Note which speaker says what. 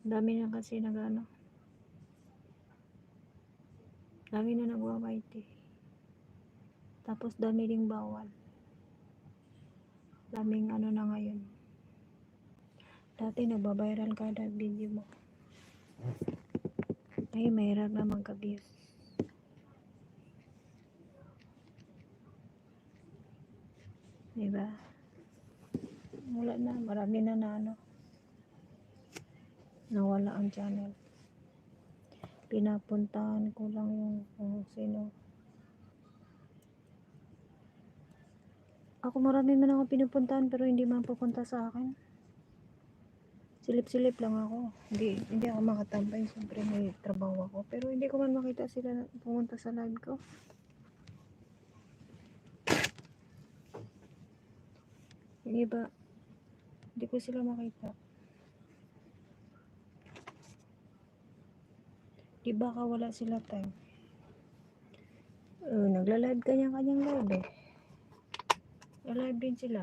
Speaker 1: Dami na kasi nag-ano. Dami na nagwa-white eh. Tapos dami ding bawal. Daming ano na ngayon. Dati nagba-viral kada video mo. Ay, mahirap na magka-views. Diba? Wala na. Marami na ano. Nawala ang channel. Pinapuntahan ko lang yung sino. Ako marami man ako pinupuntahan pero hindi man pupunta sa akin. Silip-silip lang ako. Hindi ako makatambay. Siyempre may trabaho ako. Pero hindi ko man makita sila pumunta sa live ko. Yung iba, hindi ko sila makita. Di baka wala sila time. Nagla-live kanyang live eh. Live din sila.